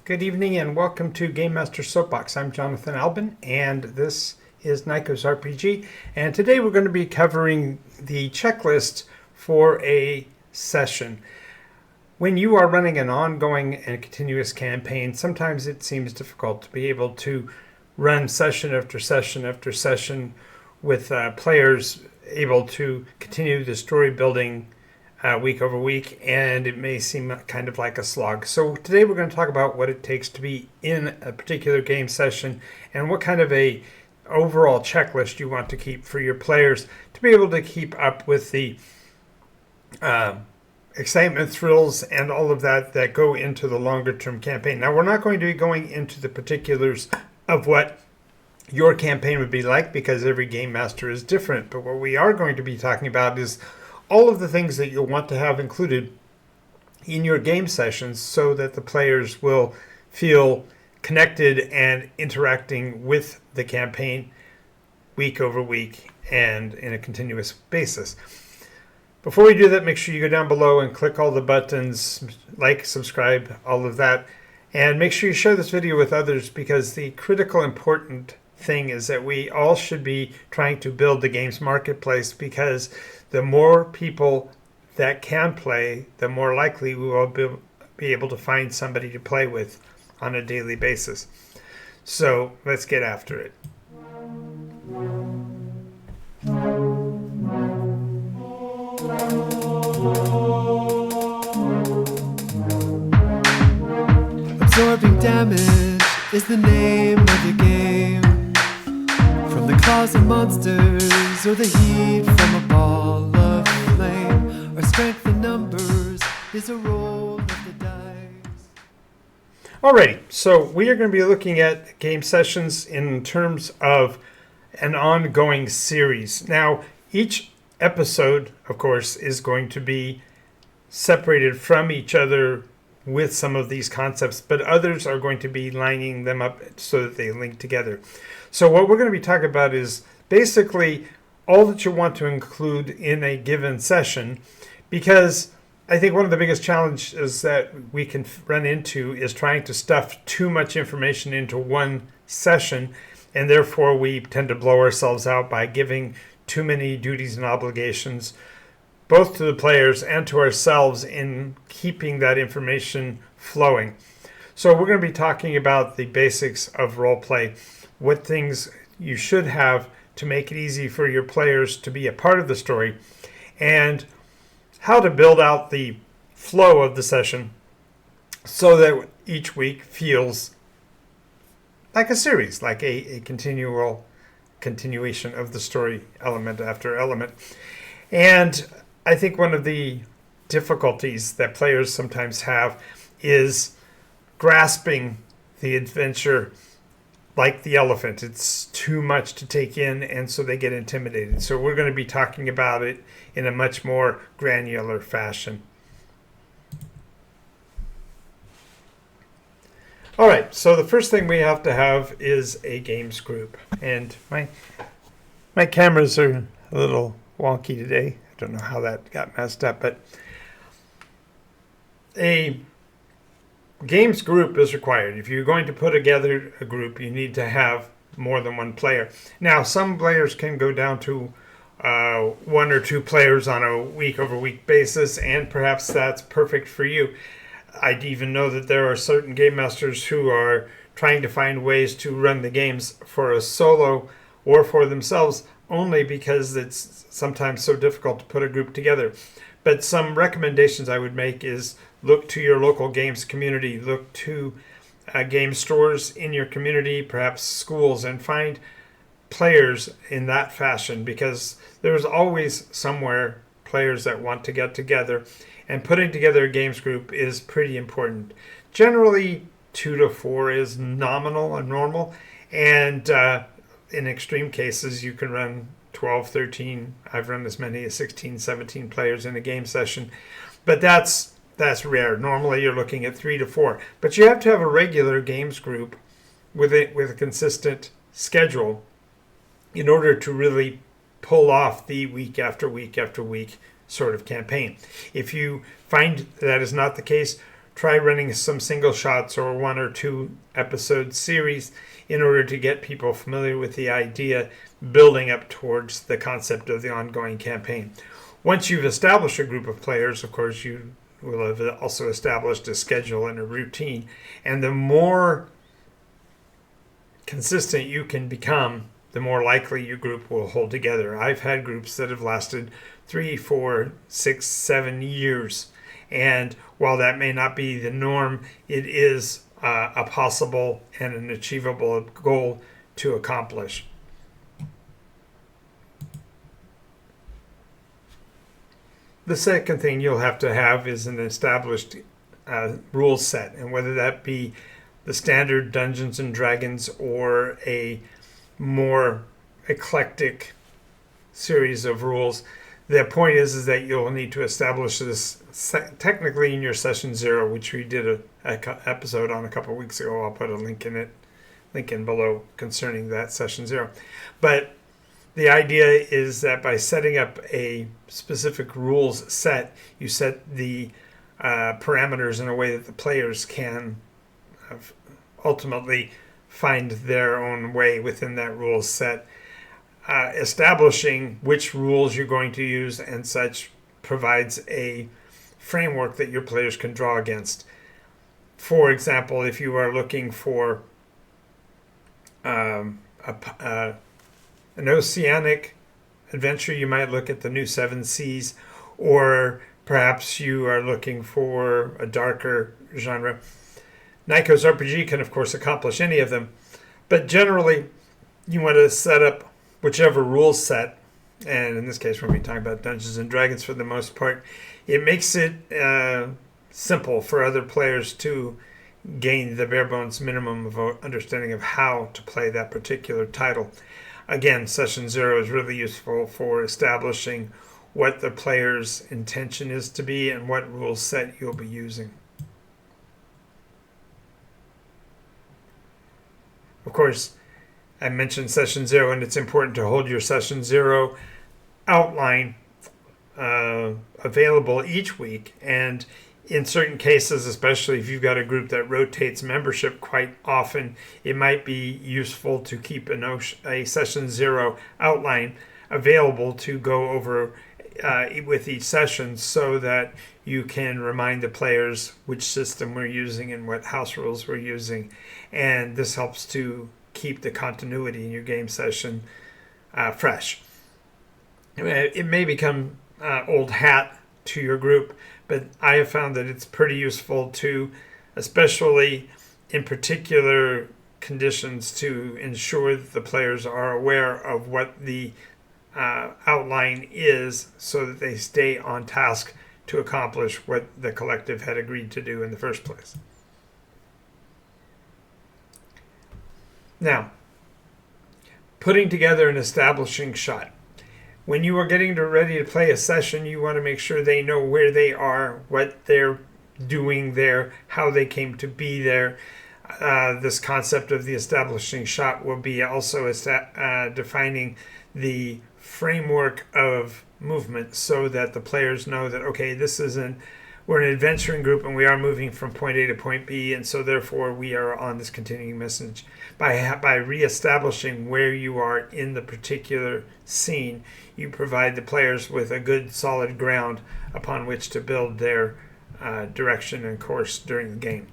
Good evening and welcome to Game Master Soapbox. I'm Jonathan Albin and this is Nyko's RPG. And today we're going to be covering the checklist for a session. When you are running an ongoing and continuous campaign, sometimes it seems difficult to be able to run session after session after session with players able to continue the story building week over week, and it may seem kind of like a slog. So today we're going to talk about what it takes to be in a particular game session and what kind of a overall checklist you want to keep for your players to be able to keep up with the excitement, thrills, and all of that go into the longer term campaign. Now, we're not going to be going into the particulars of what your campaign would be like because every game master is different, but what we are going to be talking about is all of the things that you'll want to have included in your game sessions so that the players will feel connected and interacting with the campaign week over week and in a continuous basis. Before we do that, make sure you go down below and click all the buttons, like, subscribe, all of that. And make sure you share this video with others because the critical important thing is that we all should be trying to build the games marketplace, because the more people that can play, the more likely we will be able to find somebody to play with on a daily basis. So let's get after it. Absorbing damage is the name of the game. From the claws of monsters or the heat from a ball of flame, our strength in numbers is a roll of the dice. Alrighty, so we are going to be looking at game sessions in terms of an ongoing series. Now, each episode, of course, is going to be separated from each other with some of these concepts, but others are going to be lining them up so that they link together. So what we're going to be talking about is basically all that you want to include in a given session, because I think one of the biggest challenges that we can run into is trying to stuff too much information into one session, and therefore we tend to blow ourselves out by giving too many duties and obligations both to the players and to ourselves in keeping that information flowing. So we're going to be talking about the basics of role play, what things you should have to make it easy for your players to be a part of the story, and how to build out the flow of the session so that each week feels like a series, like a continuation of the story element after element. And I think one of the difficulties that players sometimes have is grasping the adventure like the elephant. It's too much to take in, and so they get intimidated. So we're going to be talking about it in a much more granular fashion. All right, so the first thing we have to have is a games group. And my cameras are a little wonky today. I don't know how that got messed up, but a games group is required. If you're going to put together a group, you need to have more than one player. Now, some players can go down to one or two players on a week-over-week basis, and perhaps that's perfect for you. I'd even know that there are certain game masters who are trying to find ways to run the games for a solo or for themselves, only because it's sometimes so difficult to put a group together. But some recommendations I would make is look to your local games community, look to game stores in your community, perhaps schools, and find players in that fashion, because there's always somewhere players that want to get together, and putting together a games group is pretty important. Generally, 2 to 4 is nominal and normal, and in extreme cases, you can run 12, 13. I've run as many as 16, 17 players in a game session. But that's rare. Normally, you're looking at 3 to 4. But you have to have a regular games group with a consistent schedule in order to really pull off the week after week after week sort of campaign. If you find that is not the case, try running some single shots or 1 or 2 episode series in order to get people familiar with the idea, building up towards the concept of the ongoing campaign. Once you've established a group of players, of course, you will have also established a schedule and a routine. And the more consistent you can become, the more likely your group will hold together. I've had groups that have lasted 3, 4, 6, 7 years. And while that may not be the norm, it is a possible and an achievable goal to accomplish. The second thing you'll have to have is an established rules set, and whether that be the standard Dungeons and Dragons or a more eclectic series of rules. The point is that you'll need to establish this technically in your session 0, which we did an episode on a couple of weeks ago. I'll put a link in below concerning that session 0. But the idea is that by setting up a specific rules set, you set the parameters in a way that the players can ultimately find their own way within that rules set. Establishing which rules you're going to use and such provides a framework that your players can draw against. For example, if you are looking for an oceanic adventure, you might look at the New Seven Seas, or perhaps you are looking for a darker genre. Nyko's RPG can, of course, accomplish any of them, but generally you want to set up whichever rules set, and in this case we're going to be talking about Dungeons and Dragons for the most part. It makes it simple for other players to gain the bare bones minimum of understanding of how to play that particular title. Again, session 0 is really useful for establishing what the player's intention is to be and what rule set you'll be using. Of course, I mentioned session 0, and it's important to hold your session 0 outline available each week. And in certain cases, especially if you've got a group that rotates membership quite often, it might be useful to keep a session 0 outline available to go over with each session, so that you can remind the players which system we're using and what house rules we're using. And this helps to keep the continuity in your game session fresh. It may become old hat to your group, but I have found that it's pretty useful to, especially in particular conditions, to ensure that the players are aware of what the outline is, so that they stay on task to accomplish what the collective had agreed to do in the first place. Now, putting together an establishing shot. When you are getting ready to play a session, you want to make sure they know where they are, what they're doing there, how they came to be there. This concept of the establishing shot will be also defining the framework of movement, so that the players know that, okay, we're an adventuring group and we are moving from point A to point B, and so therefore we are on this continuing message. By reestablishing where you are in the particular scene, you provide the players with a good solid ground upon which to build their direction and course during the game.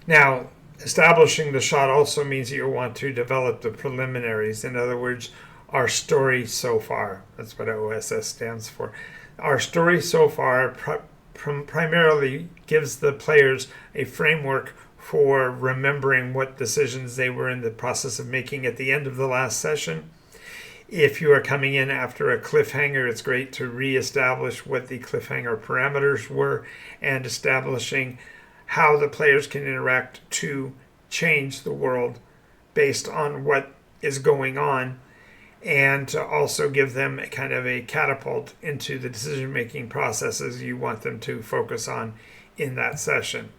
Now, establishing the shot also means that you'll want to develop the preliminaries. In other words, our story so far. That's what OSS stands for. Our story so far primarily gives the players a framework for remembering what decisions they were in the process of making at the end of the last session. If you are coming in after a cliffhanger, it's great to reestablish what the cliffhanger parameters were, and establishing how the players can interact to change the world based on what is going on, and to also give them a kind of a catapult into the decision-making processes you want them to focus on in that session.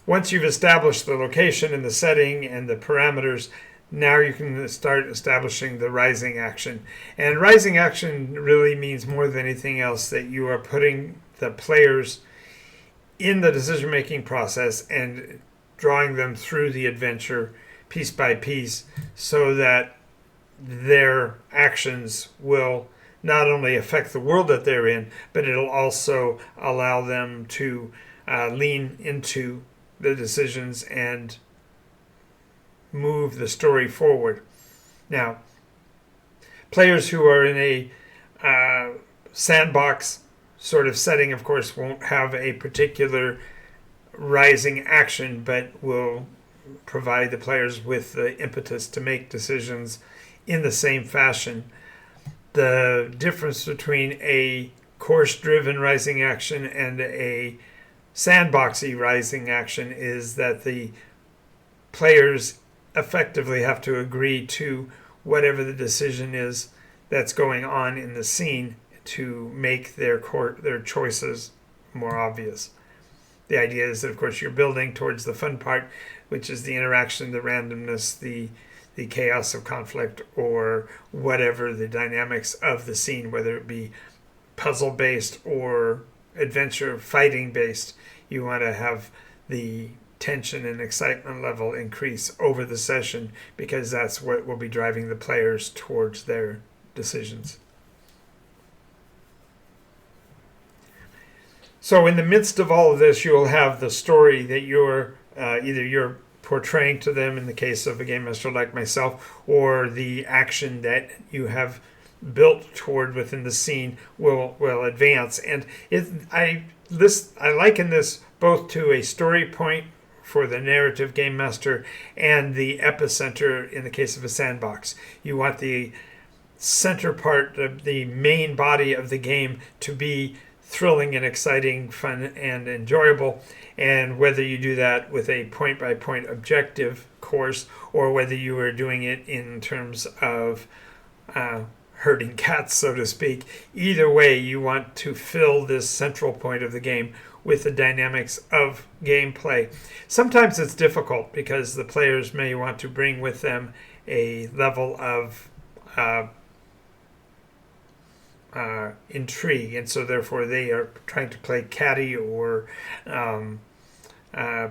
Once you've established the location and the setting and the parameters, Now you can start establishing the rising action. And rising action really means more than anything else that you are putting the players in the decision-making process and drawing them through the adventure piece by piece so that their actions will not only affect the world that they're in, but it'll also allow them to lean into the decisions and move the story forward. Now, players who are in a sandbox sort of setting, of course, won't have a particular rising action, but will provide the players with the impetus to make decisions in the same fashion. The difference between a course-driven rising action and a sandboxy rising action is that the players effectively have to agree to whatever the decision is that's going on in the scene to make their choices more obvious. The idea is that, of course, you're building towards the fun part, which is the interaction, the randomness, the chaos of conflict, or whatever the dynamics of the scene, whether it be puzzle-based or adventure fighting-based. You want to have the tension and excitement level increase over the session because that's what will be driving the players towards their decisions. So in the midst of all of this, you'll have the story that you're either you're portraying to them in the case of a game master like myself, or the action that you have built toward within the scene will advance. And I liken this both to a story point for the narrative game master and the epicenter in the case of a sandbox. You want the center part of the main body of the game to be thrilling and exciting, fun and enjoyable. And whether you do that with a point-by-point objective course or whether you are doing it in terms of herding cats, so to speak, either way you want to fill this central point of the game with the dynamics of gameplay. Sometimes it's difficult because the players may want to bring with them a level of intrigue, and so therefore they are trying to play catty or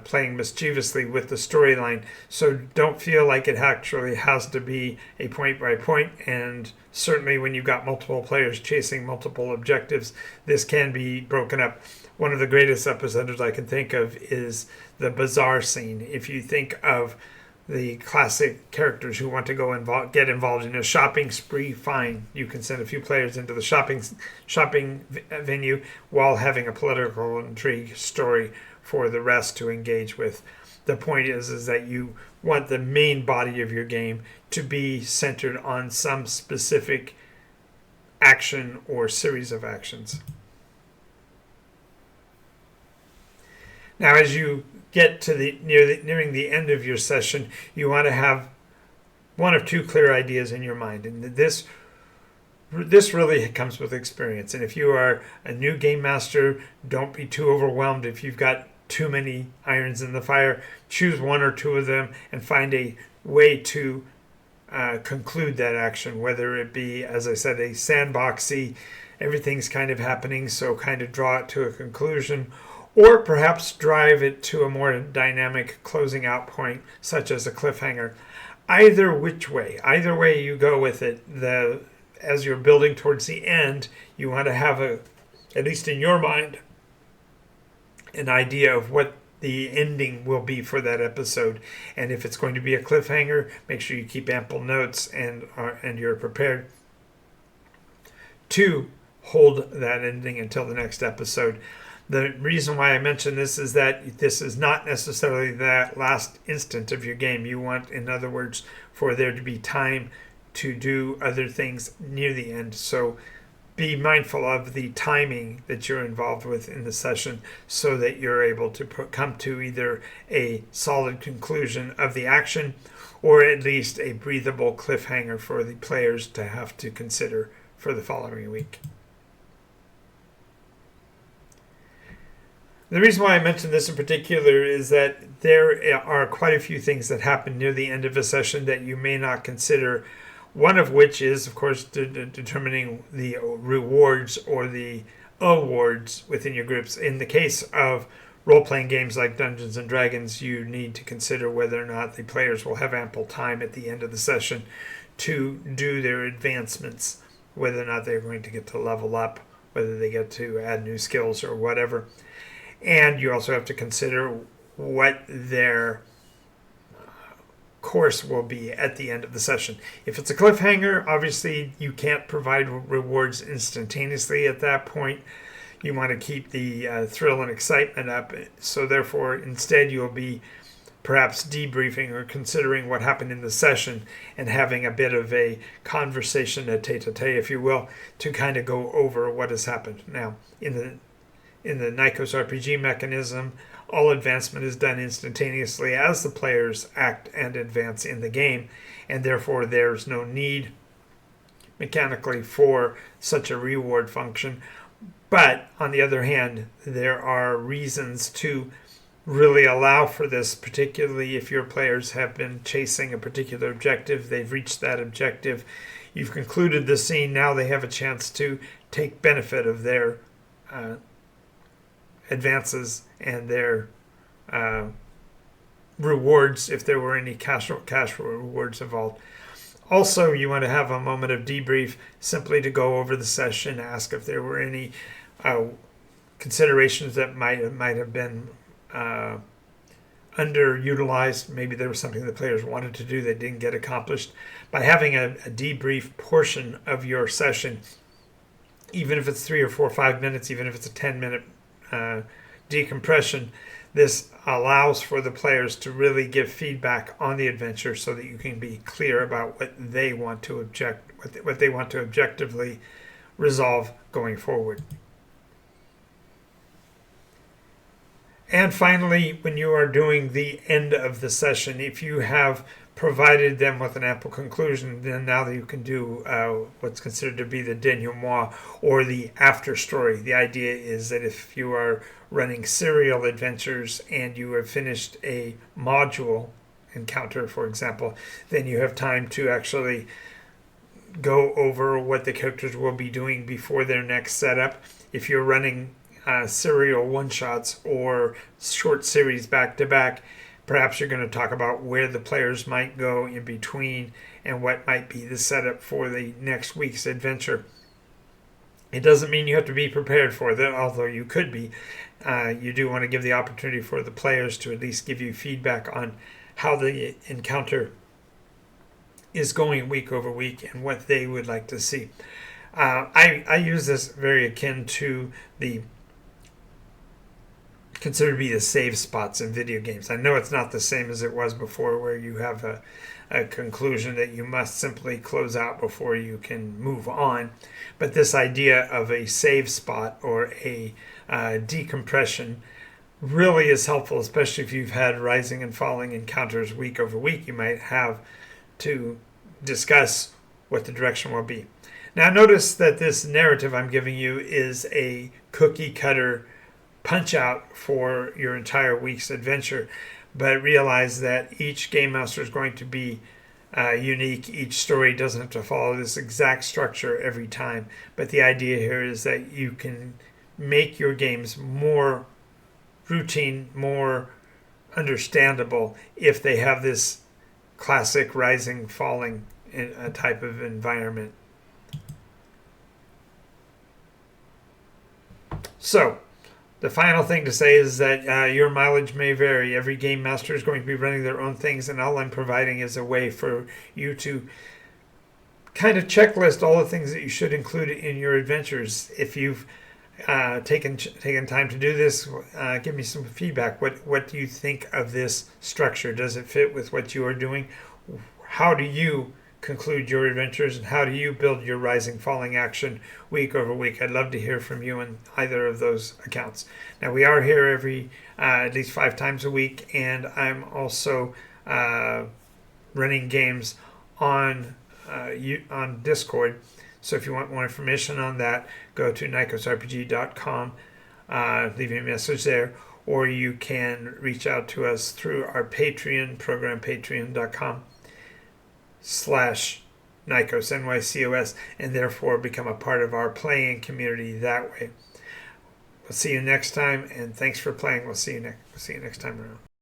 playing mischievously with the storyline. So don't feel like it actually has to be a point by point, and certainly when you've got multiple players chasing multiple objectives, this can be broken up. One of the greatest Epicenters I can think of is the bazaar scene. If you think of the classic characters who want to go get involved in a shopping spree, fine. You can send a few players into the shopping venue while having a political intrigue story for the rest to engage with. The point is that you want the main body of your game to be centered on some specific action or series of actions. Now, as you get to nearing the end of your session, you want to have one of two clear ideas in your mind, and this really comes with experience. And if you are a new game master, don't be too overwhelmed if you've got too many irons in the fire. Choose one or two of them and find a way to conclude that action, whether it be, as I said, a sandboxy, everything's kind of happening, so kind of draw it to a conclusion, or perhaps drive it to a more dynamic closing out point, such as a cliffhanger. Either way you go with it, as you're building towards the end, you want to have at least in your mind, an idea of what the ending will be for that episode. And if it's going to be a cliffhanger, make sure you keep ample notes and you're prepared to hold that ending until the next episode. The reason why I mention this is that this is not necessarily that last instant of your game. You want, in other words, for there to be time to do other things near the end. So be mindful of the timing that you're involved with in the session so that you're able to come to either a solid conclusion of the action or at least a breathable cliffhanger for the players to have to consider for the following week. The reason why I mentioned this in particular is that there are quite a few things that happen near the end of a session that you may not consider. One of which is, of course, determining the rewards or the awards within your groups. In the case of role-playing games like Dungeons and Dragons, you need to consider whether or not the players will have ample time at the end of the session to do their advancements, whether or not they're going to get to level up, whether they get to add new skills or whatever. And you also have to consider what their course will be at the end of the session. If it's a cliffhanger, obviously you can't provide rewards instantaneously at that point. You want to keep the thrill and excitement up. So therefore, instead you'll be perhaps debriefing or considering what happened in the session and having a bit of a conversation, a tete-a-tete, if you will, to kind of go over what has happened. Now, in the Nikos RPG mechanism, all advancement is done instantaneously as the players act and advance in the game, and therefore there's no need mechanically for such a reward function. But on the other hand, there are reasons to really allow for this, particularly if your players have been chasing a particular objective, they've reached that objective, you've concluded the scene, now they have a chance to take benefit of their advances and their rewards, if there were any cash rewards involved. Also, you want to have a moment of debrief simply to go over the session, ask if there were any considerations that might have been underutilized. Maybe there was something the players wanted to do that didn't get accomplished. By having a debrief portion of your session, even if it's 3 or 4 or 5 minutes, even if it's a 10-minute decompression, this allows for the players to really give feedback on the adventure so that you can be clear about what they want to what they want to objectively resolve going forward. And finally, when you are doing the end of the session, if you have provided them with an ample conclusion, then now that you can do what's considered to be the denouement or the after story. The idea is that if you are running serial adventures and you have finished a module encounter, for example, then you have time to actually go over what the characters will be doing before their next setup. If you're running serial one-shots or short series back-to-back, perhaps you're going to talk about where the players might go in between and what might be the setup for the next week's adventure. It doesn't mean you have to be prepared for that, although you could be. You do want to give the opportunity for the players to at least give you feedback on how the encounter is going week over week and what they would like to see. I use this very akin to the considered to be the save spots in video games. I know it's not the same as it was before, where you have a conclusion that you must simply close out before you can move on. But this idea of a save spot or a decompression really is helpful, especially if you've had rising and falling encounters week over week. You might have to discuss what the direction will be. Now notice that this narrative I'm giving you is a cookie cutter punch out for your entire week's adventure, but realize that each game master is going to be unique. Each story doesn't have to follow this exact structure every time, but the idea here is that you can make your games more routine, more understandable if they have this classic rising falling type of environment. So the final thing to say is that your mileage may vary. Every game master is going to be running their own things, and all I'm providing is a way for you to kind of checklist all the things that you should include in your adventures. If you've taken time to do this, give me some feedback. What do you think of this structure? Does it fit with what you are doing? How do you conclude your adventures, and how do you build your rising falling action week over week? I'd love to hear from you in either of those accounts. Now, we are here every at least 5 times a week, and I'm also running games on Discord. So if you want more information on that, go to nikosrpg.com leaving a message there, or you can reach out to us through our Patreon program, patreon.com/Nycos, NYCOS, and therefore become a part of our playing community that way. We'll see you next time, and thanks for playing. We'll see you next time around.